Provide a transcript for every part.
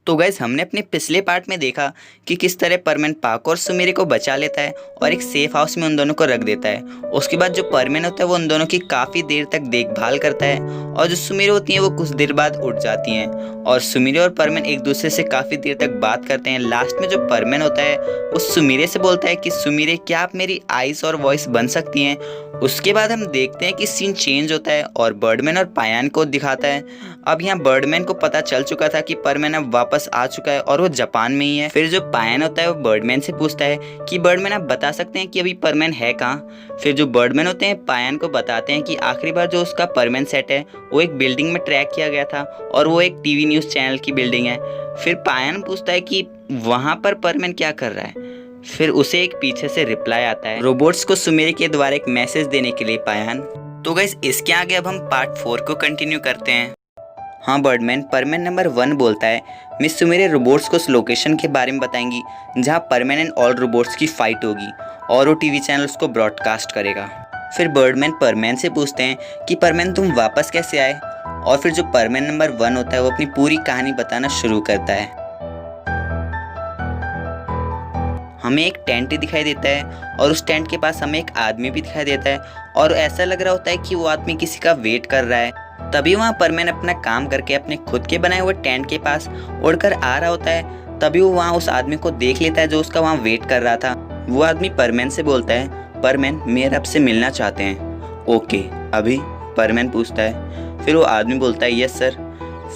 तो गाइस हमने अपने पिछले पार्ट में देखा कि किस तरह परमेन पाको और सुमीरे को बचा लेता है और एक सेफ हाउस में उन दोनों को रख देता है। उसके बाद जो परमेन होता है वो उन दोनों की काफ़ी देर तक देखभाल करता है और जो सुमीरे होती हैं वो कुछ देर बाद उठ जाती हैं और सुमीरे और परमेन एक दूसरे से काफ़ी देर तक बात करते हैं। लास्ट में जो परमेन होता है वो सुमीरे से बोलता है कि सुमीरे क्या आप मेरी आइज़ और वॉइस बन सकती हैं। उसके बाद हम देखते हैं कि सीन चेंज होता है और बर्डमैन और पायान को दिखाता है। अब यहाँ बर्डमैन को पता चल चुका था कि परमेन अब वापस आ चुका है और वो जापान में ही है। फिर जो पायान होता है वो बर्डमैन से पूछता है कि बर्डमैन आप बता सकते हैं कि अभी परमेन है कहाँ। फिर जो बर्डमैन होते हैं पायान को बताते हैं कि आखिरी बार जो उसका परमेन सेट है वो एक बिल्डिंग में ट्रैक किया गया था और वो एक टीवी न्यूज़ चैनल की बिल्डिंग है। फिर पायान पूछता है कि वहाँ पर परमेन क्या कर रहा है। फिर उसे एक पीछे से रिप्लाई आता है रोबोट्स को सुमेरे के द्वारा एक मैसेज देने के लिए पायान। तो गाइस इसके आगे अब हम पार्ट 4 को कंटिन्यू करते हैं। हाँ बर्डमैन परमेन नंबर 1 बोलता है मिस सुमेरे रोबोट्स को उस लोकेशन के बारे में बताएंगी जहाँ परमेन एंड ऑल रोबोट्स की फाइट होगी और वो टीवी चैनल उसको ब्रॉडकास्ट करेगा। फिर बर्डमैन परमेन से पूछते हैं कि परमेन तुम वापस कैसे आए और फिर जो परमेन नंबर 1 होता है वो अपनी पूरी कहानी बताना शुरू करता है। हमें एक टेंट दिखाई देता है और उस टेंट के पास हमें एक आदमी भी दिखाई देता है और ऐसा लग रहा होता है कि वो आदमी किसी का वेट कर रहा है। तभी वहाँ परमेन अपना काम करके अपने खुद के बनाए हुए टेंट के पास उड़कर आ रहा होता है। तभी वो वहाँ उस आदमी को देख लेता है जो उसका वहाँ वेट कर रहा था। वो आदमी परमेन से बोलता है परमेन मेयर आपसे मिलना चाहते हैं। ओके अभी परमेन पूछता है। फिर वो आदमी बोलता है यस सर।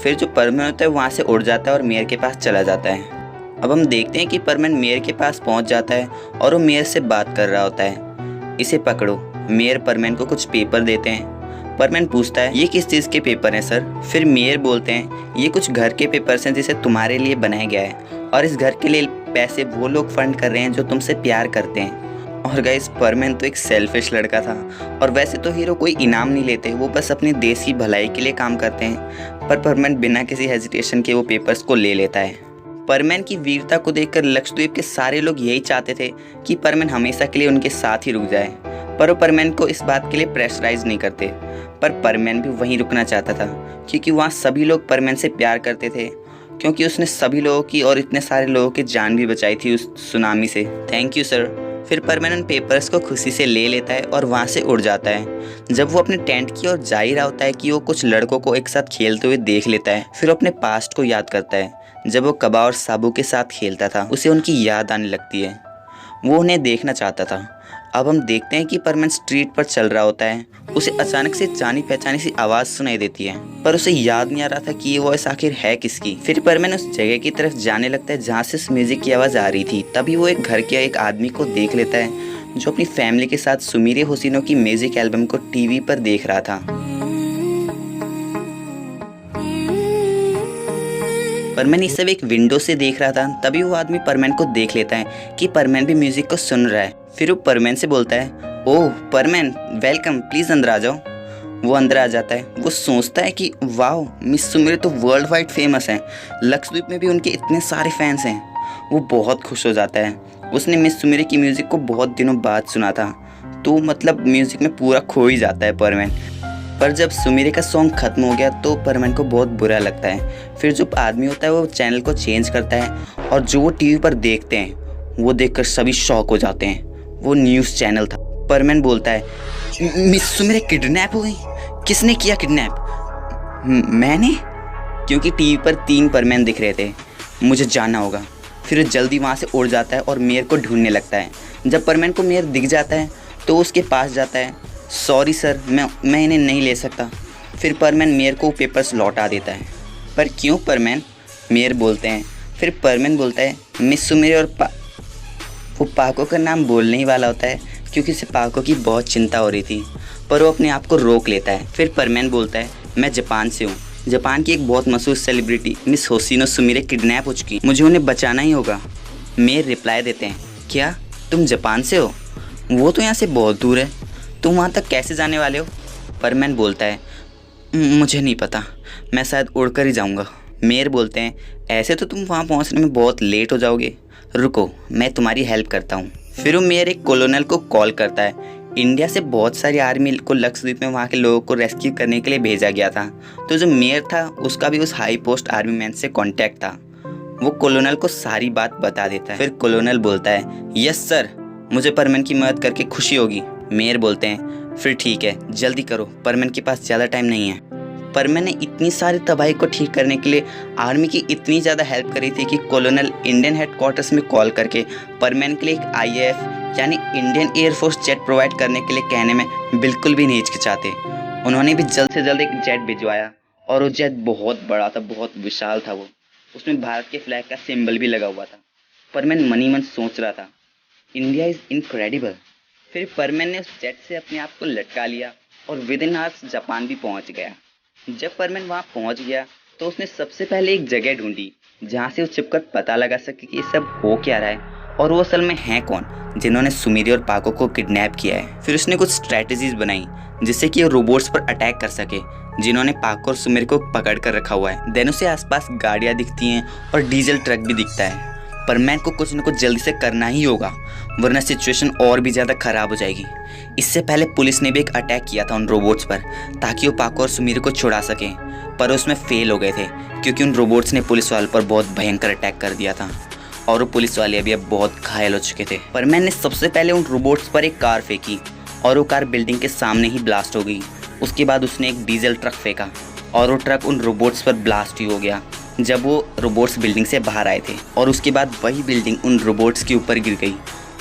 फिर जो परमेन होता है वहाँ से उड़ जाता है और मेयर के पास चला जाता है। अब हम देखते हैं कि परमेन मेयर के पास पहुंच जाता है और वो मेयर से बात कर रहा होता है। इसे पकड़ो। मेयर परमेन को कुछ पेपर देते हैं। परमेन पूछता है ये किस चीज़ के पेपर हैं सर। फिर मेयर बोलते हैं ये कुछ घर के पेपर्स हैं जिसे तुम्हारे लिए बनाया गया है और इस घर के लिए पैसे वो लोग फंड कर रहे हैं जो तुमसे प्यार करते हैं। और गाइस परमेन तो एक सेल्फिश लड़का था और वैसे तो हीरो कोई इनाम नहीं लेते, वो बस अपने देश की भलाई के लिए काम करते हैं। पर परमेन बिना किसी हेजिटेशन के वो पेपर्स को ले लेता है। परमेन की वीरता को देखकर लक्षद्वीप के सारे लोग यही चाहते थे कि परमेन हमेशा के लिए उनके साथ ही रुक जाए, पर वो परमेन को इस बात के लिए प्रेशराइज नहीं करते। पर परमेन भी वहीं रुकना चाहता था क्योंकि वहाँ सभी लोग परमेन से प्यार करते थे, क्योंकि उसने सभी लोगों की और इतने सारे लोगों की जान भी बचाई थी उस सुनामी से। Thank you sir. फिर परमेन उन पेपर्स को खुशी से ले लेता है और वहाँ से उड़ जाता है। जब वो अपने टेंट की ओर जा ही रहा होता है कि वो कुछ लड़कों को एक साथ खेलते हुए देख लेता है। फिर अपने पास्ट को याद करता है जब वो कबा और साबू के साथ खेलता था। उसे उनकी याद आने लगती है। वो उन्हें देखना चाहता था। अब हम देखते हैं कि परमेन स्ट्रीट पर चल रहा होता है। उसे अचानक से जानी पहचानी सी आवाज़ सुनाई देती है, पर उसे याद नहीं आ रहा था कि ये वॉइस आखिर है किसकी। फिर परमेन उस जगह की तरफ जाने लगता है जहाँ से इस म्यूजिक की आवाज़ आ रही थी। तभी वो एक घर के एक आदमी को देख लेता है जो अपनी फैमिली के साथ सुमीरे हुसैनों की म्यूजिक एल्बम को टीवी पर देख रहा था। परमेन ये सब एक विंडो से देख रहा था। तभी वो आदमी परमेन को देख लेता है कि परमेन भी म्यूजिक को सुन रहा है। फिर वो परमेन से बोलता है ओह परमेन वेलकम, प्लीज़ अंदर आ जाओ। वो अंदर आ जाता है। वो सोचता है कि वाओ मिस सुमेरे तो वर्ल्ड वाइड फेमस हैं, लक्षद्वीप में भी उनके इतने सारे फैंस हैं। वो बहुत खुश हो जाता है। उसने मिस सुमेरे की म्यूज़िक को बहुत दिनों बाद सुना था, तो मतलब म्यूज़िक में पूरा खो ही जाता है परमेन। पर जब सुमीरे का सॉन्ग खत्म हो गया तो परमेन को बहुत बुरा लगता है। फिर जो आदमी होता है वो चैनल को चेंज करता है और जो वो टीवी पर देखते हैं वो देखकर सभी शॉक हो जाते हैं। वो न्यूज़ चैनल था। परमेन बोलता है मिस सुमीरे किडनैप हो गई। किसने किया किडनैप? मैंने? क्योंकि टीवी पर 3 परमेन दिख रहे थे। मुझे जाना होगा। फिर जल्दी वहाँ से उड़ जाता है और मेयर को ढूंढने लगता है। जब परमेन को मेयर दिख जाता है तो उसके पास जाता है। सॉरी सर मैं इन्हें नहीं ले सकता। फिर परमेन मेयर को पेपर्स लौटा देता है। पर क्यों परमेन? मेयर बोलते हैं। फिर परमेन बोलता है मिस सुमेरे और वो पाको का नाम बोलने ही वाला होता है क्योंकि उसे पाको की बहुत चिंता हो रही थी, पर वो अपने आप को रोक लेता है। फिर परमेन बोलता है मैं जापान से हूँ। जापान की एक बहुत मशहूर सेलिब्रिटी मिस होसिनो सुमीरे किडनैप हो चुकी, मुझे उन्हें बचाना ही होगा। मेयर रिप्लाई देते हैं क्या तुम जापान से हो? वो तो यहाँ से बहुत दूर है, तुम वहाँ तक कैसे जाने वाले हो? परमेन बोलता है मुझे नहीं पता, मैं शायद उड़कर ही जाऊँगा। मेयर बोलते हैं ऐसे तो तुम वहाँ पहुँचने में बहुत लेट हो जाओगे, रुको मैं तुम्हारी हेल्प करता हूँ। फिर वो मेयर एक कॉलोनल को कॉल करता है। इंडिया से बहुत सारी आर्मी को लक्षद्वीप में वहाँ के लोगों को रेस्क्यू करने के लिए भेजा गया था। तो जो मेयर था उसका भी उस हाई पोस्ट आर्मी मैन से कांटेक्ट था। वो कॉलोनल को सारी बात बता देता है। फिर कॉलोनल बोलता है, यस सर, मुझे परमैन की मदद करके खुशी होगी। मेयर बोलते हैं, फिर ठीक है, जल्दी करो, परमैन के पास ज़्यादा टाइम नहीं है। परमैन ने इतनी सारी तबाही को ठीक करने के लिए आर्मी की इतनी ज़्यादा हेल्प करी थी कि कॉलोनल इंडियन हेडक्वार्टर्स में कॉल करके परमैन के लिए एक IAF यानी इंडियन एयरफोर्स जेट प्रोवाइड करने के लिए कहने में बिल्कुल भी नहीं हिचकिचाते। उन्होंने भी जल्द से जल्द एक जेट भिजवाया और वो जेट बहुत बड़ा था, बहुत विशाल था। वो उसमें भारत के फ्लैग का सिंबल भी लगा हुआ था। परमैन मनी मन सोच रहा था, इंडिया इज़ इनक्रेडिबल। फिर परमैन ने उस जेट से अपने आप को लटका लिया और विद इन आवर्स जापान भी पहुंच गया। जब परमैन वहां पहुंच गया तो उसने सबसे पहले एक जगह ढूंढी जहां से वो छिपकर पता लगा सके कि ये सब हो क्या रहा है और वो असल में हैं कौन जिन्होंने सुमीरी और पाको को किडनैप किया है। फिर उसने कुछ स्ट्रैटेजीज बनाई जिससे कि वो रोबोट्स पर अटैक कर सके जिन्होंने पाको और सुमीर को पकड़ कर रखा हुआ है। देन उसे आसपास गाड़ियाँ दिखती हैं और डीजल ट्रक भी दिखता है। परमैन को कुछ न कुछ जल्दी से करना ही होगा वरना सिचुएशन और भी ज़्यादा ख़राब हो जाएगी। इससे पहले पुलिस ने भी एक अटैक किया था उन रोबोट्स पर ताकि वो पाको और सुमीर को छुड़ा सकें, पर उसमें फेल हो गए थे क्योंकि उन रोबोट्स ने पुलिस वालों पर बहुत भयंकर अटैक कर दिया था और वो पुलिस वाले अभी अब बहुत घायल हो चुके थे। परमैन ने सबसे पहले उन रोबोट्स पर एक कार फेंकी और वो कार बिल्डिंग के सामने ही ब्लास्ट हो गई। उसके बाद उसने एक डीजल ट्रक फेंका और वो ट्रक उन रोबोट्स पर ब्लास्ट ही हो गया जब वो रोबोट्स बिल्डिंग से बाहर आए थे। और उसके बाद वही बिल्डिंग उन रोबोट्स के ऊपर गिर गई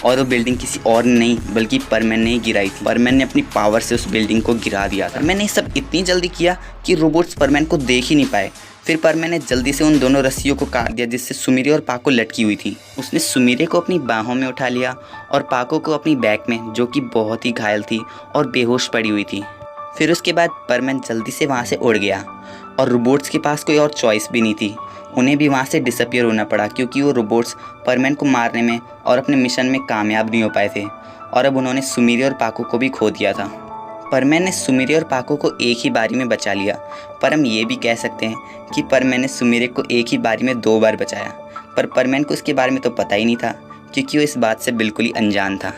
और वो बिल्डिंग किसी और ने नहीं बल्कि परमैन ने ही गिराई थी। परमैन ने अपनी पावर से उस बिल्डिंग को गिरा दिया था। मैंने सब इतनी जल्दी किया कि रोबोट्स परमैन को देख ही नहीं पाए। फिर परमैन ने जल्दी से उन दोनों रस्सियों को काट दिया जिससे सुमीरे और पाको लटकी हुई थी। उसने सुमीरे को अपनी बाहों में उठा लिया और पाको को अपनी बैक में, जो कि बहुत ही घायल थी और बेहोश पड़ी हुई थी। फिर उसके बाद परमैन जल्दी से वहाँ से उड़ गया और रोबोट्स के पास कोई और चॉइस भी नहीं थी, उन्हें भी वहाँ से डिसअपियर होना पड़ा क्योंकि वो रोबोट्स परमैन को मारने में और अपने मिशन में कामयाब नहीं हो पाए थे और अब उन्होंने सुमीरे और पाको को भी खो दिया था। परमैन ने सुमीरे और पाको को एक ही बारी में बचा लिया, पर हम ये भी कह सकते हैं कि परमैन ने सुमीरे को एक ही बारी में 2 बार बचाया, पर परमैन को इसके बारे में तो पता ही नहीं था क्योंकि वो इस बात से बिल्कुल ही अनजान था।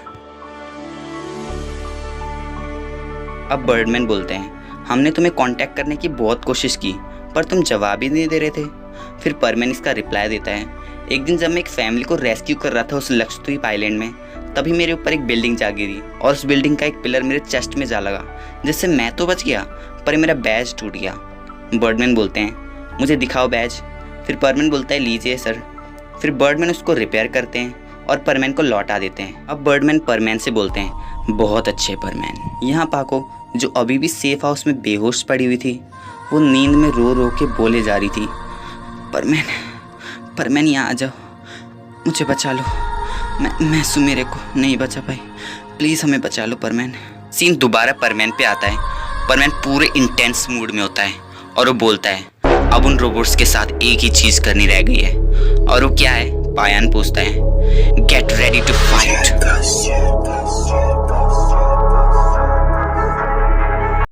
अब बर्डमैन बोलते हैं, हमने तुम्हें कांटेक्ट करने की बहुत कोशिश की पर तुम जवाब ही नहीं दे रहे थे। फिर परमैन इसका रिप्लाई देता है, एक दिन जब मैं एक फैमिली को रेस्क्यू कर रहा था उस लक्षद्वीप आइलैंड में, तभी मेरे ऊपर एक बिल्डिंग जा गिरी और उस बिल्डिंग का एक पिलर मेरे चेस्ट में जा लगा जिससे मैं तो बच गया पर मेरा बैज टूट गया। बर्डमैन बोलते हैं, मुझे दिखाओ बैज। फिर परमैन बोलता है, लीजिए सर। फिर बर्डमैन उसको रिपेयर करते हैं और परमैन को लौटा देते हैं। अब बर्डमैन परमैन से बोलते हैं, बहुत अच्छे परमैन। यहाँ पाको जो अभी भी सेफ हाउस में बेहोश पड़ी हुई थी वो नींद में रो रो के बोले जा रही थी, परमैन यहाँ आ जाओ, मुझे बचा लो, मैं सुमीरे को नहीं बचा पाई, प्लीज़ हमें बचा लो परमैन। सीन दोबारा परमैन पे आता है। परमैन पूरे इंटेंस मूड में होता है और वो बोलता है, अब उन रोबोट्स के साथ एक ही चीज़ करनी रह गई है और वो क्या है? पायन पूछता है,